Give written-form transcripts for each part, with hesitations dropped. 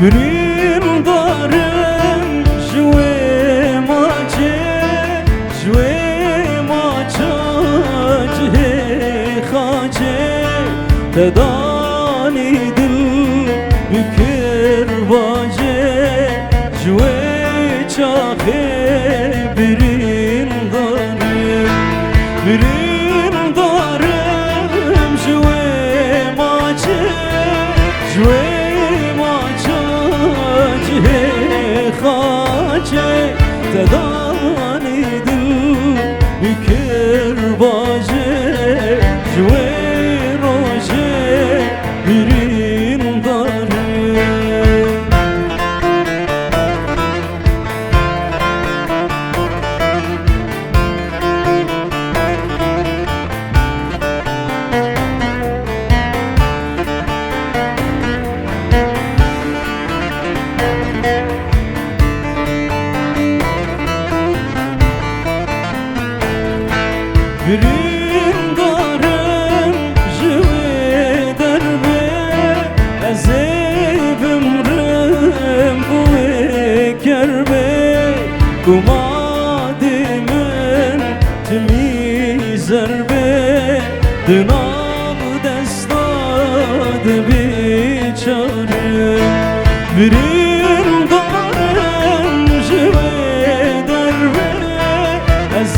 برین دارم جوی ماچه جوی ماچه خاچه تدانی دل بکر باجه جوی چاخه برین دارم برین دارم جوی ماچه جوی خاچه تدانی دل بکر باجه جوی روشه برین داره برین دارم جوی دربه از بمرم بوی کربه کمادی من تمی زربه دنام دستاد بیچاره برین دارم جوی دربه از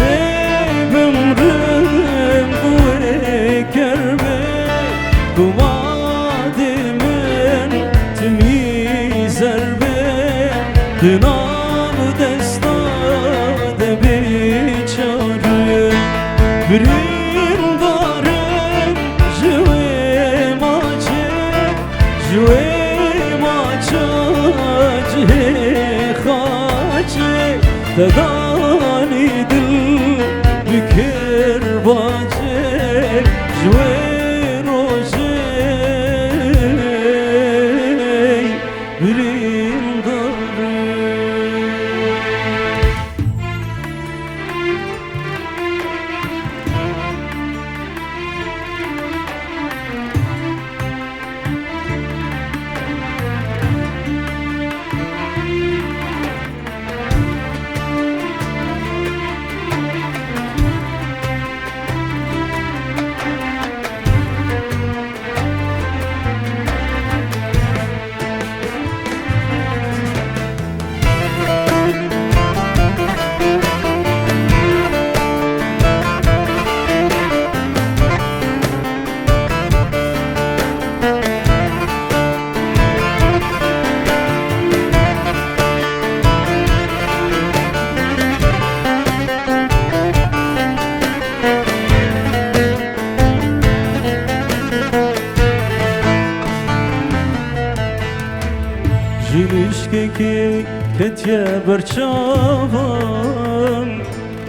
بمرم بوی کربه کمادی من تمی زربه دنام دستاد بیچاره برین دارم جوی ماچه جوی ماچه خاچه تدانی دل بکر باجه جوی روشه برین داره جلشکی کتیه برچاوم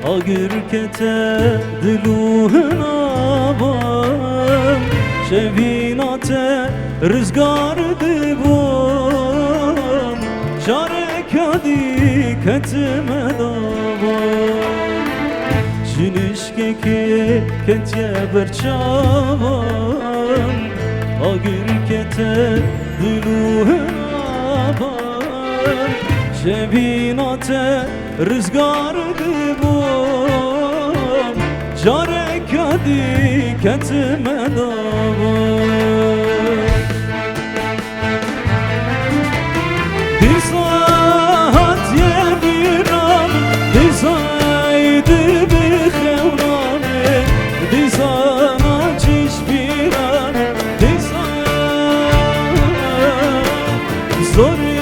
آگر کته دلوهن آبم شوینات رزگار دیبم شارکادی کتم دابم جلشکی کتیه برچاوم آگر کته دلوهن شبینات رزگار دیبم جاره کدی کتم دابم دی ساعت یه بیرم دی سایدی بخونانه دی سانا چیش بیرم دی ساعت زوری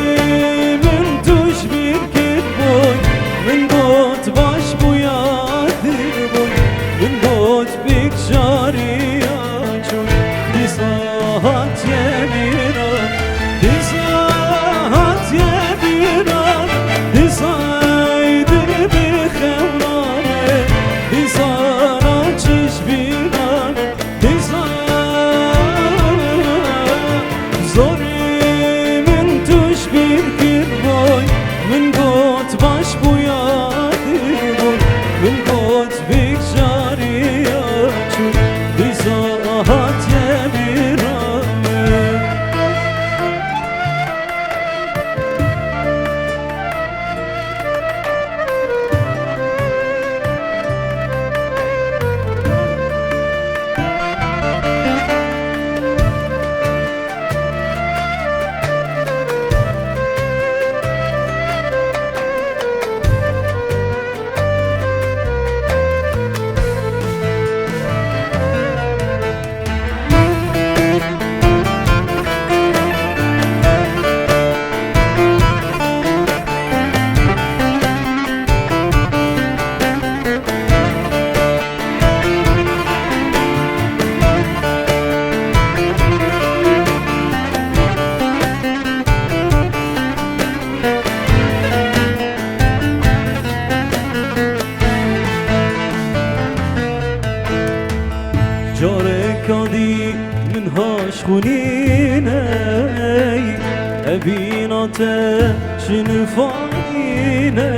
بیناته شنفانینه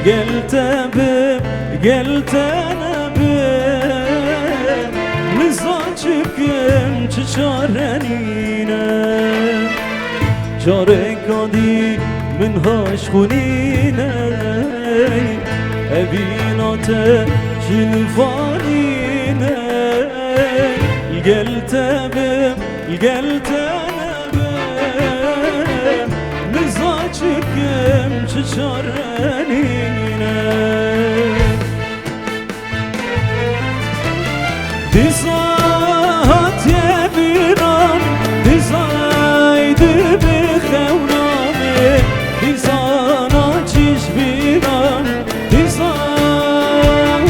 گلته بم گلته نبم مزاجکم چه چارنینه چاره کادی من هاش خونینه بیناته شنفانینه گلته بم گلته نبم مزاجکم چه چارنینه دیزات یبیرم دیزایدی بخونامه دیزانا چیش بیرم دیزان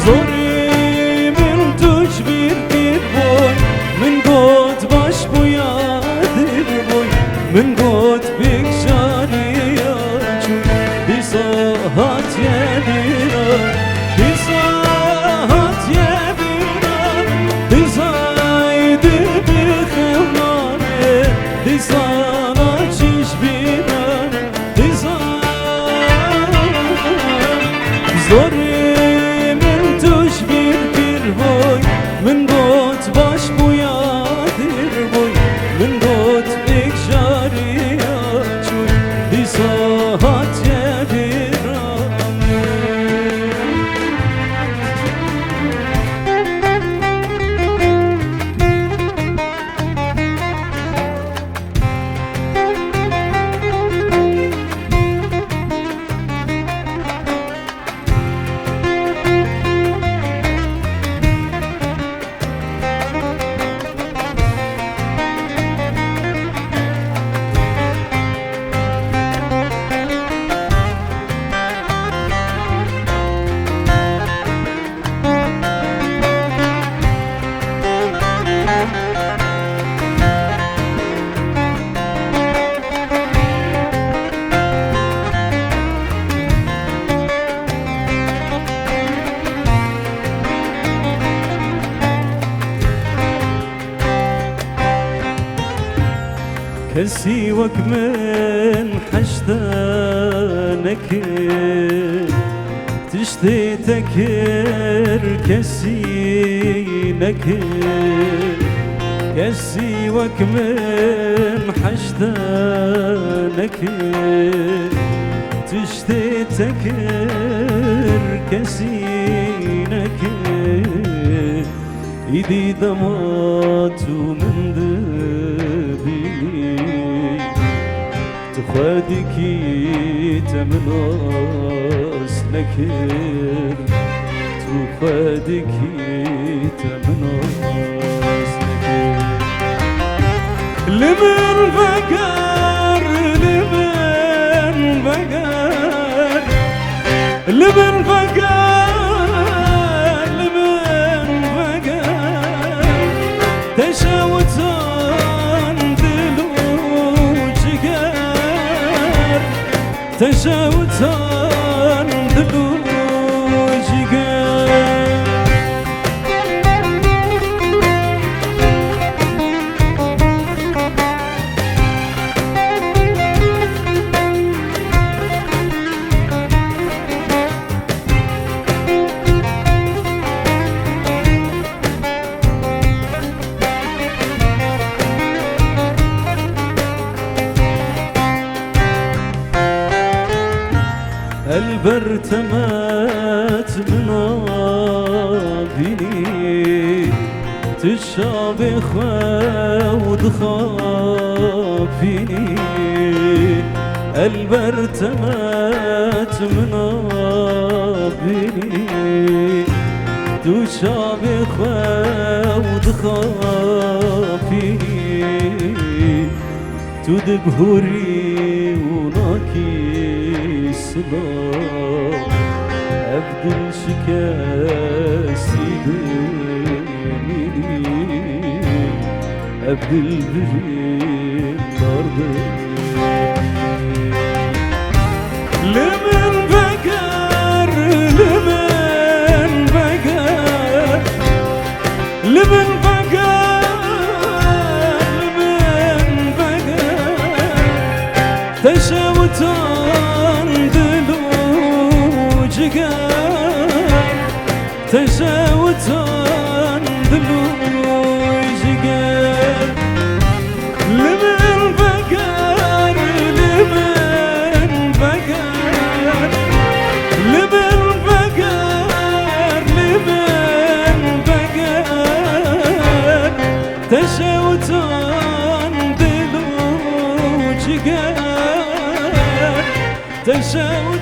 زوری من توش بیر بوی من گوت باش بویادر بوی من گوت بکشانی یاچوی دیزات یبیرم دیزات یبیرم دیزایدی بخونامه دیزانا چیش بیرم دیزان زوری من توش بیر بوی من گوت باش بویادر بوی من گوت بکشاری یاچوی دیزات یبیرم كسي وك من حشتانك تشتي تكر كسي نكر كسي وك من حشتانك تشتي تكر كسي نكر ايدي دمات من دبي تخادكي تمناس نكر تخادكي تمناس نكر لمن بقر لمن بقر لمن بقر لمن بقر تشاوتان دلو جگر تشاوتان دلو جگر البرتمت منابيني تشابه خود خافيني البرتمت منابيني تشابه خود خافيني تدبهري وناكي سلام أبدل شكاسي بنيني أبدل بريم لمن بقر لمن بقر لمن بقر لمن تشاور